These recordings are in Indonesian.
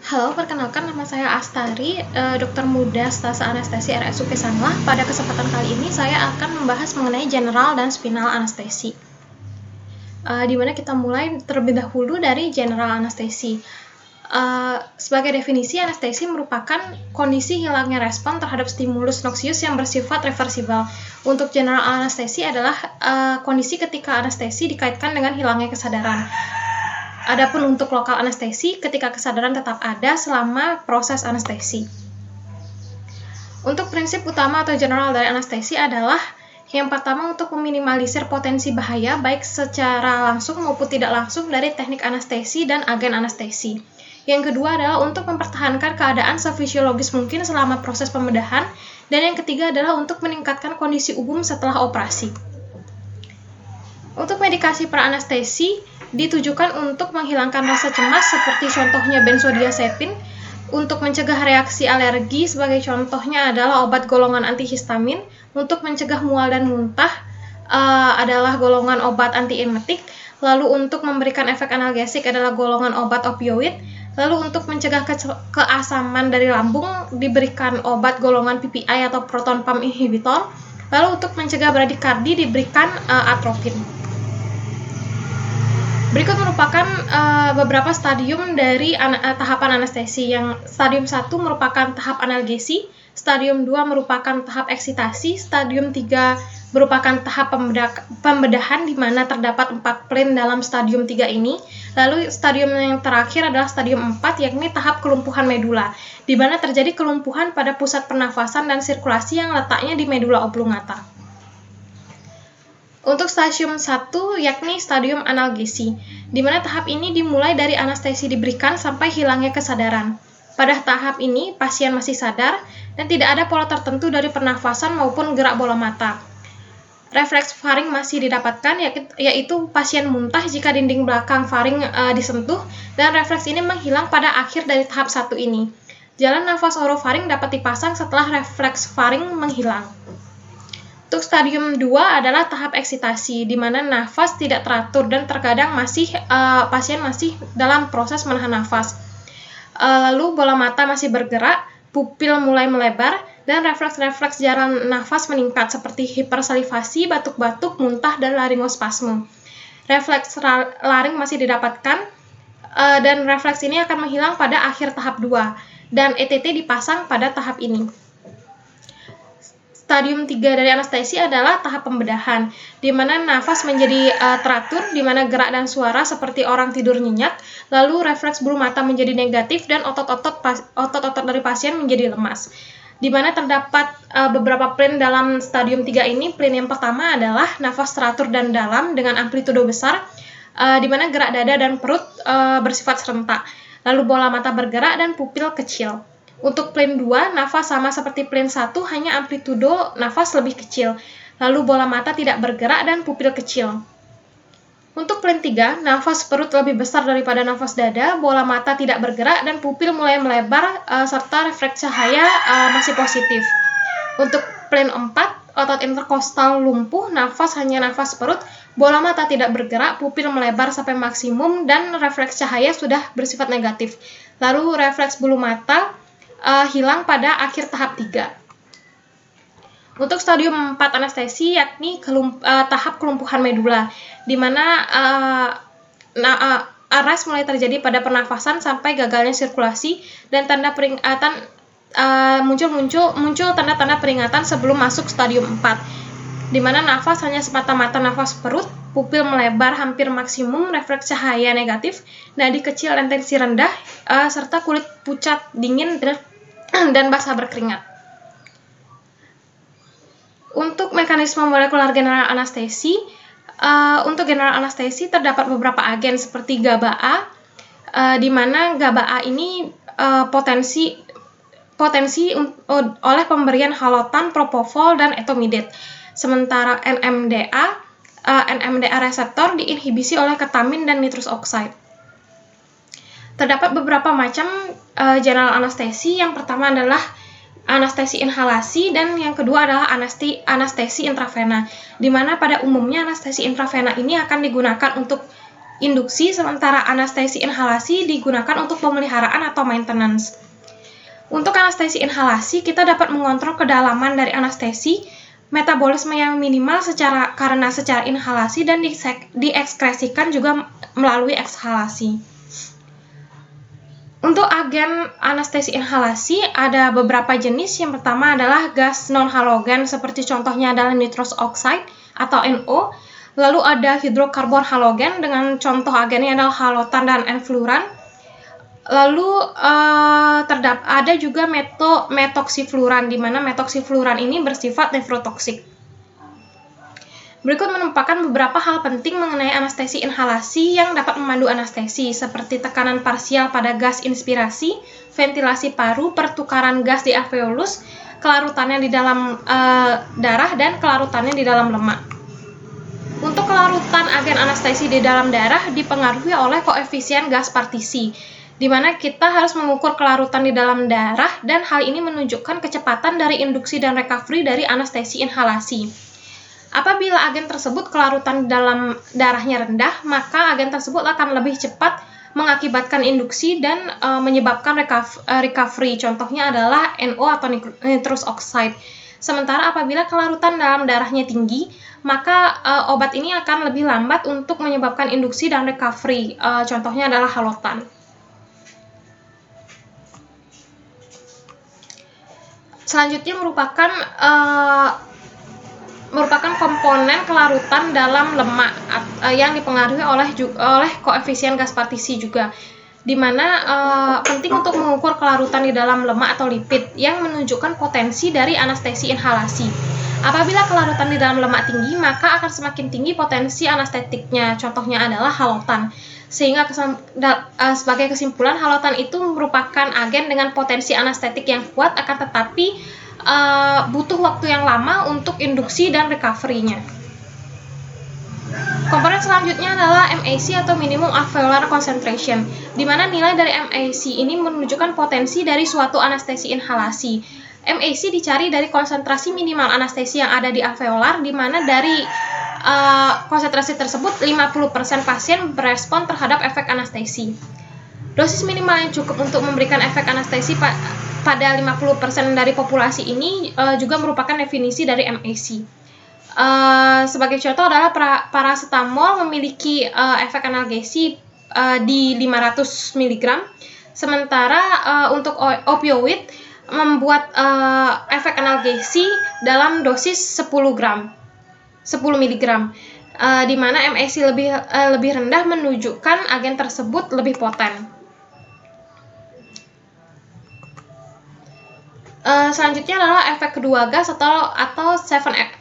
Halo, perkenalkan nama saya Astari, dokter muda stase anestesi RSUP Sanglah. Pada kesempatan kali ini saya akan membahas mengenai general dan spinal anestesi. Di mana kita mulai terlebih dahulu dari general anestesi. Sebagai definisi, anestesi merupakan kondisi hilangnya respon terhadap stimulus noxious yang bersifat reversibel. Untuk general anestesi adalah kondisi ketika anestesi dikaitkan dengan hilangnya kesadaran. Adapun untuk lokal anestesi, ketika kesadaran tetap ada selama proses anestesi. Untuk prinsip utama atau general dari anestesi adalah yang pertama untuk meminimalisir potensi bahaya baik secara langsung maupun tidak langsung dari teknik anestesi dan agen anestesi. Yang kedua adalah untuk mempertahankan keadaan sefisiologis mungkin selama proses pembedahan. Dan yang ketiga adalah untuk meningkatkan kondisi umum setelah operasi. Untuk medikasi pra-anestesi ditujukan untuk menghilangkan rasa cemas seperti contohnya benzodiazepin, untuk mencegah reaksi alergi sebagai contohnya adalah obat golongan antihistamin, untuk mencegah mual dan muntah adalah golongan obat antiemetik, lalu untuk memberikan efek analgesik adalah golongan obat opioid, lalu untuk mencegah keasaman dari lambung diberikan obat golongan PPI atau proton pump inhibitor, lalu untuk mencegah bradikardi diberikan atropin. Berikut merupakan beberapa stadium dari tahapan anestesi. Yang stadium 1 merupakan tahap analgesi, stadium 2 merupakan tahap eksitasi, stadium 3 merupakan tahap pembedahan di mana terdapat 4 plan dalam stadium 3 ini. Lalu stadium yang terakhir adalah stadium 4 yakni tahap kelumpuhan medula, di mana terjadi kelumpuhan pada pusat pernafasan dan sirkulasi yang letaknya di medula oblongata. Untuk stadium 1 yakni stadium analgesi, di mana tahap ini dimulai dari anestesi diberikan sampai hilangnya kesadaran. Pada tahap ini, pasien masih sadar dan tidak ada pola tertentu dari pernafasan maupun gerak bola mata. Refleks faring masih didapatkan, yaitu pasien muntah jika dinding belakang faring disentuh, dan refleks ini menghilang pada akhir dari tahap 1 ini. Jalan nafas orofaring dapat dipasang setelah refleks faring menghilang. Untuk stadium 2 adalah tahap eksitasi, di mana nafas tidak teratur dan terkadang pasien masih dalam proses menahan nafas. Lalu bola mata masih bergerak, pupil mulai melebar, dan refleks-refleks jalan nafas meningkat seperti hipersalivasi, batuk-batuk, muntah, dan laryngospasme. Refleks laring masih didapatkan, dan refleks ini akan menghilang pada akhir tahap 2, dan ETT dipasang pada tahap ini. Stadium 3 dari anestesi adalah tahap pembedahan, di mana nafas menjadi teratur, di mana gerak dan suara seperti orang tidur nyenyak, lalu refleks bulu mata menjadi negatif, dan otot-otot dari pasien menjadi lemas. Di mana terdapat beberapa plan dalam stadium 3 ini. Plan yang pertama adalah nafas teratur dan dalam dengan amplitudo besar, di mana gerak dada dan perut bersifat serentak, lalu bola mata bergerak dan pupil kecil. Untuk plan 2, nafas sama seperti plan 1, hanya amplitudo nafas lebih kecil, lalu bola mata tidak bergerak dan pupil kecil. Untuk plan 3, nafas perut lebih besar daripada nafas dada, bola mata tidak bergerak dan pupil mulai melebar, serta refleks cahaya masih positif. Untuk plan 4, otot interkostal lumpuh, nafas hanya nafas perut, bola mata tidak bergerak, pupil melebar sampai maksimum, dan refleks cahaya sudah bersifat negatif. Lalu refleks bulu mata hilang pada akhir tahap 3. Untuk stadium 4 anestesi yakni tahap kelumpuhan medula, di mana arrest mulai terjadi pada pernafasan sampai gagalnya sirkulasi, dan tanda peringatan muncul tanda-tanda peringatan sebelum masuk stadium 4, di mana nafas hanya semata-mata nafas perut, pupil melebar hampir maksimum, refleks cahaya negatif, nadi kecil dan tensi rendah, serta kulit pucat dingin dan basah berkeringat. Untuk mekanisme molekular general anestesi, untuk general anestesi terdapat beberapa agen seperti GABA-A, di mana GABA-A ini potensi oleh pemberian halotan, propofol, dan etomidate. Sementara NMDA reseptor diinhibisi oleh ketamin dan nitrous oxide. Terdapat beberapa macam general anestesi. Yang pertama adalah anestesi inhalasi, dan yang kedua adalah anestesi intravena, di mana pada umumnya anestesi intravena ini akan digunakan untuk induksi, sementara anestesi inhalasi digunakan untuk pemeliharaan atau maintenance. Untuk anestesi inhalasi, kita dapat mengontrol kedalaman dari anestesi, metabolisme yang minimal karena secara inhalasi dan diekskresikan juga melalui ekshalasi. Untuk agen anestesi inhalasi ada beberapa jenis. Yang pertama adalah gas non-halogen, seperti contohnya adalah nitrous oxide atau NO. Lalu ada hidrokarbon halogen dengan contoh agennya adalah halotan dan enfluoran. Lalu ada juga metoksifluoran, di mana metoksifluoran ini bersifat nefrotoksik. Berikut merupakan beberapa hal penting mengenai anestesi inhalasi yang dapat memandu anestesi, seperti tekanan parsial pada gas inspirasi, ventilasi paru, pertukaran gas di alveolus, kelarutannya di dalam darah, dan kelarutannya di dalam lemak. Untuk kelarutan agen anestesi di dalam darah dipengaruhi oleh koefisien gas partisi, di mana kita harus mengukur kelarutan di dalam darah, dan hal ini menunjukkan kecepatan dari induksi dan recovery dari anestesi inhalasi. Apabila agen tersebut kelarutan di dalam darahnya rendah, maka agen tersebut akan lebih cepat mengakibatkan induksi dan menyebabkan recovery. Contohnya adalah NO atau nitrous oxide. Sementara apabila kelarutan dalam darahnya tinggi, maka obat ini akan lebih lambat untuk menyebabkan induksi dan recovery. Contohnya adalah halotan. Selanjutnya merupakan komponen kelarutan dalam lemak yang dipengaruhi oleh koefisien gas partisi juga, di mana penting untuk mengukur kelarutan di dalam lemak atau lipid yang menunjukkan potensi dari anestesi inhalasi. Apabila kelarutan di dalam lemak tinggi, maka akan semakin tinggi potensi anestetiknya. Contohnya adalah halotan. Sehingga sebagai kesimpulan, halotan itu merupakan agen dengan potensi anestetik yang kuat, akan tetapi butuh waktu yang lama untuk induksi dan recovery-nya. Komponen selanjutnya adalah MAC atau minimum alveolar concentration, di mana nilai dari MAC ini menunjukkan potensi dari suatu anestesi inhalasi. MAC dicari dari konsentrasi minimal anestesi yang ada di alveolar, di mana dari konsentrasi tersebut 50% pasien berespon terhadap efek anestesi. Dosis minimal yang cukup untuk memberikan efek anestesi pada 50% dari populasi ini juga merupakan definisi dari MAC. Sebagai contoh adalah paracetamol memiliki efek analgesi di 500 mg, sementara untuk opioid membuat efek analgesi dalam dosis 10 mg, di mana MAC lebih rendah menunjukkan agen tersebut lebih poten. Selanjutnya adalah efek kedua gas atau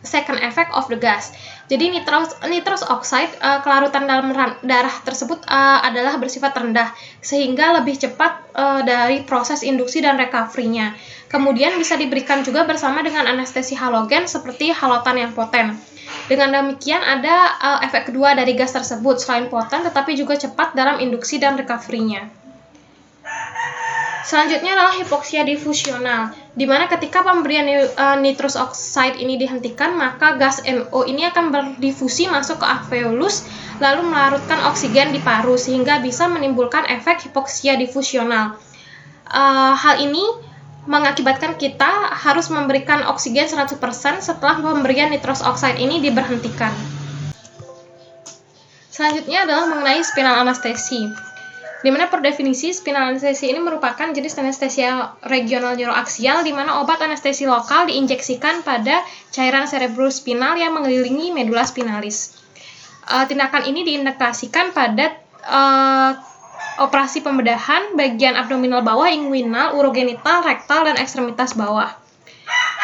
second effect of the gas. Jadi nitrous oxide, kelarutan dalam darah tersebut adalah bersifat rendah, sehingga lebih cepat dari proses induksi dan recovery-nya. Kemudian bisa diberikan juga bersama dengan anestesi halogen seperti halotan yang poten. Dengan demikian ada efek kedua dari gas tersebut, selain poten tetapi juga cepat dalam induksi dan recovery-nya. Selanjutnya adalah hipoksia difusional, di mana ketika pemberian nitrous oxide ini dihentikan, maka gas NO ini akan berdifusi masuk ke alveolus, lalu melarutkan oksigen di paru, sehingga bisa menimbulkan efek hipoksia difusional. Hal ini mengakibatkan kita harus memberikan oksigen 100% setelah pemberian nitrous oxide ini diberhentikan. Selanjutnya adalah mengenai spinal anestesi, di mana per definisi spinal anestesi ini merupakan jenis anestesia regional neuroaksial, di mana obat anestesi lokal diinjeksikan pada cairan cerebrospinal yang mengelilingi medula spinalis. Tindakan ini diindikasikan pada operasi pembedahan bagian abdominal bawah, inguinal, urogenital, rektal, dan ekstremitas bawah.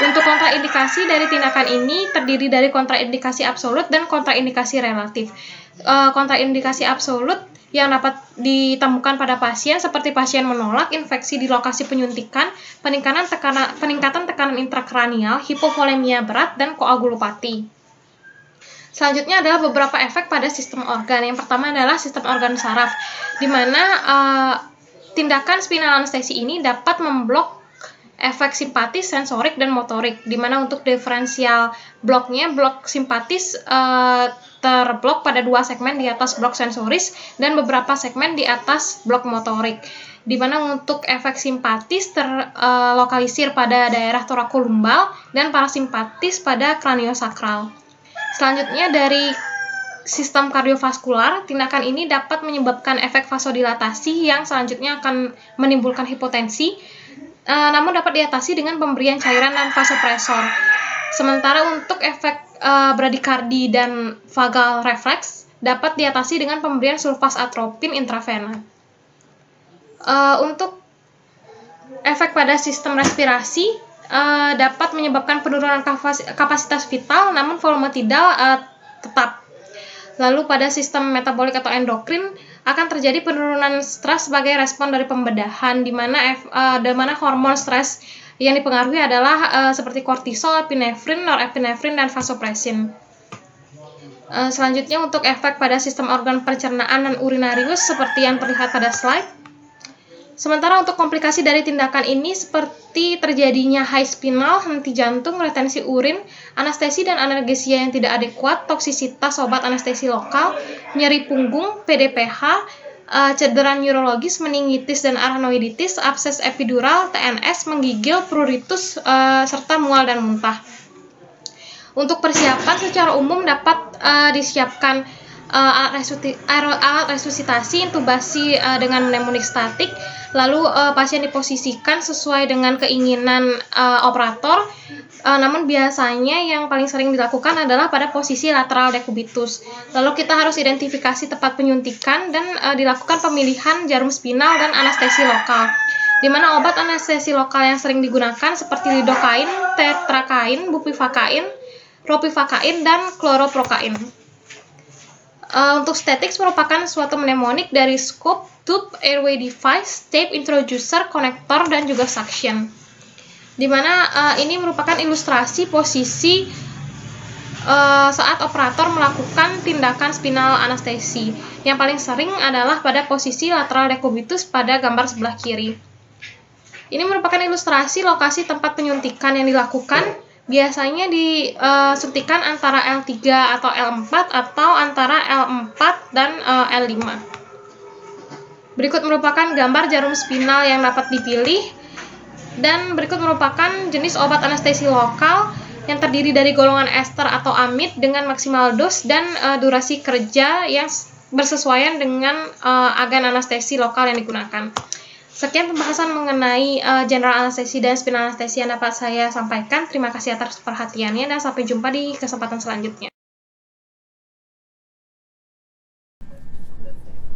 Untuk kontraindikasi dari tindakan ini terdiri dari kontraindikasi absolut dan kontraindikasi relatif. Kontraindikasi absolut yang dapat ditemukan pada pasien seperti pasien menolak, infeksi di lokasi penyuntikan, peningkatan tekanan intrakranial, hipovolemia berat, dan koagulopati. Selanjutnya adalah beberapa efek pada sistem organ. Yang pertama adalah sistem organ saraf, di mana tindakan spinal anestesi ini dapat memblok efek simpatis, sensorik, dan motorik. Di mana untuk diferensial bloknya, blok simpatis terblok pada 2 segmen di atas blok sensoris dan beberapa segmen di atas blok motorik. Di mana untuk efek simpatis terlokalisir pada daerah torakolumbal dan parasimpatis pada kraniosakral. Selanjutnya dari sistem kardiovaskular, tindakan ini dapat menyebabkan efek vasodilatasi yang selanjutnya akan menimbulkan hipotensi, namun dapat diatasi dengan pemberian cairan dan vasopresor. Sementara untuk efek bradikardi dan vagal refleks dapat diatasi dengan pemberian sulfas atropin intravena. Untuk efek pada sistem respirasi dapat menyebabkan penurunan kapasitas vital, namun volume tidak tetap. Lalu pada sistem metabolik atau endokrin akan terjadi penurunan stres sebagai respon dari pembedahan, di mana hormon stres yang dipengaruhi adalah seperti kortisol, epinefrin, norepinefrin, dan vasopresin. Selanjutnya untuk efek pada sistem organ pencernaan dan urinarius seperti yang terlihat pada slide. Sementara untuk komplikasi dari tindakan ini seperti terjadinya high spinal, henti jantung, retensi urin, anestesi dan analgesia yang tidak adekuat, toksisitas obat anestesi lokal, nyeri punggung, PDPH, cedera neurologis, meningitis dan arachnoiditis, abses epidural, TNS, menggigil, pruritus, serta mual dan muntah. Untuk persiapan secara umum dapat disiapkan alat resusitasi, intubasi dengan mnemonik statik, lalu pasien diposisikan sesuai dengan keinginan operator, namun biasanya yang paling sering dilakukan adalah pada posisi lateral dekubitus. Lalu kita harus identifikasi tempat penyuntikan dan dilakukan pemilihan jarum spinal dan anestesi lokal, di mana obat anestesi lokal yang sering digunakan seperti lidokain, tetrakain, bupivakain, ropivakain, dan kloroprokain. Untuk statics merupakan suatu mnemonik dari scope, tube, airway device, tape, introducer, konektor, dan juga suction. Dimana ini merupakan ilustrasi posisi saat operator melakukan tindakan spinal anestesi. Yang paling sering adalah pada posisi lateral dekubitus pada gambar sebelah kiri. Ini merupakan ilustrasi lokasi tempat penyuntikan yang dilakukan. Biasanya disuntikan antara L3 atau L4 atau antara L4 dan L5. Berikut merupakan gambar jarum spinal yang dapat dipilih, dan berikut merupakan jenis obat anestesi lokal yang terdiri dari golongan ester atau amid dengan maksimal dos dan durasi kerja yang bersesuaian dengan agen anestesi lokal yang digunakan. Sekian pembahasan mengenai general anestesi dan spinal anestesi yang dapat saya sampaikan. Terima kasih atas perhatiannya dan sampai jumpa di kesempatan selanjutnya.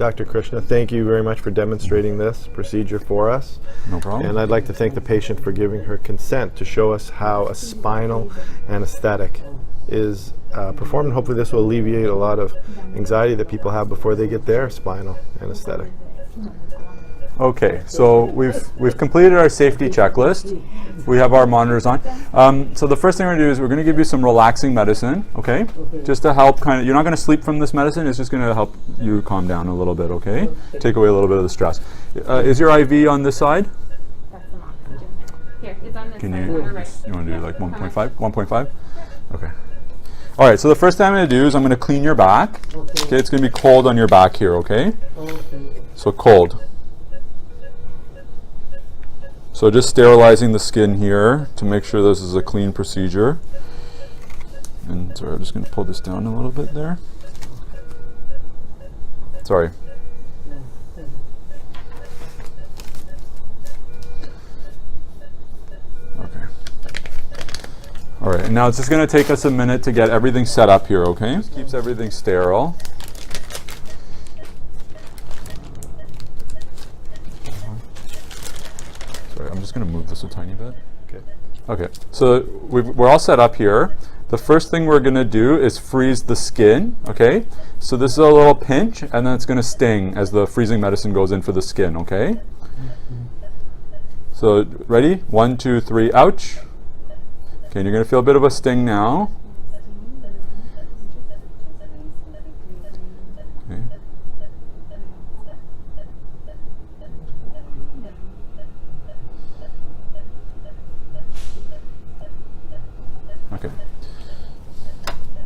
Dr. Krishna, thank you very much for demonstrating this procedure for us. No problem. And I'd like to thank the patient for giving her consent to show us how a spinal anesthetic is performed. And hopefully this will alleviate a lot of anxiety that people have before they get their spinal anesthetic. Okay, so we've completed our safety checklist. We have our monitors on. So the first thing we're going to do is we're going to give you some relaxing medicine, okay? Just to help you're not going to sleep from this medicine, it's just going to help you calm down a little bit, okay? Take away a little bit of the stress. Is your IV on this side? That's some oxygen. Here, it's on this Can side. you, On the right. you want to do like 1.5? 1.5? Okay. All right, so the first thing I'm going to do is I'm going to clean your back. Okay, it's going to be cold on your back here, okay? So cold. So just sterilizing the skin here to make sure this is a clean procedure. And sorry, I'm just going to pull this down a little bit there. Sorry. Okay. All right, and now it's just going to take us a minute to get everything set up here, okay? Just keeps everything sterile. I'm just going to move this a tiny bit. Okay, so we're all set up here. The first thing we're going to do is freeze the skin, okay? So this is a little pinch, and then it's going to sting as the freezing medicine goes in for the skin, okay? So ready? 1, 2, 3, ouch. Okay, and you're going to feel a bit of a sting now. Okay.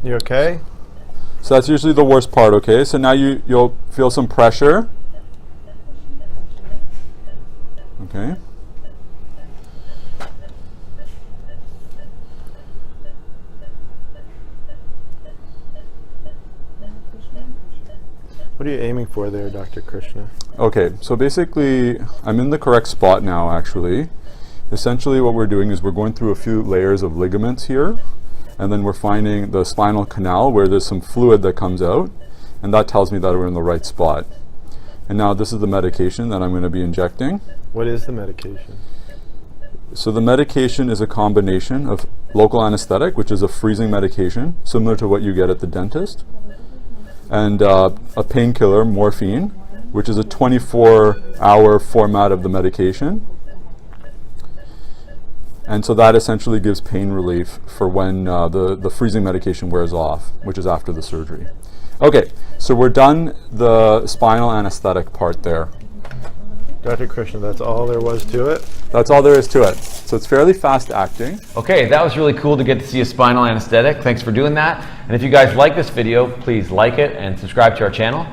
You okay? So that's usually the worst part, okay? So now you'll feel some pressure. Okay. What are you aiming for there, Dr. Krishna? Okay, so basically, I'm in the correct spot now, actually. Essentially, what we're doing is we're going through a few layers of ligaments here, and then we're finding the spinal canal where there's some fluid that comes out, and that tells me that we're in the right spot. And now this is the medication that I'm going to be injecting. What is the medication? So the medication is a combination of local anesthetic, which is a freezing medication, similar to what you get at the dentist, and a painkiller, morphine, which is a 24-hour format of the medication. And so that essentially gives pain relief for when the freezing medication wears off, which is after the surgery. Okay, so we're done the spinal anesthetic part there. Dr. Krishna, that's all there was to it? That's all there is to it. So it's fairly fast acting. Okay, that was really cool to get to see a spinal anesthetic. Thanks for doing that. And if you guys like this video, please like it and subscribe to our channel.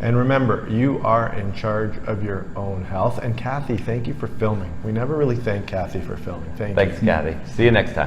And remember, you are in charge of your own health. And Kathy, thank you for filming. We never really thank Kathy for filming. Thank you. Thanks, Kathy. See you next time.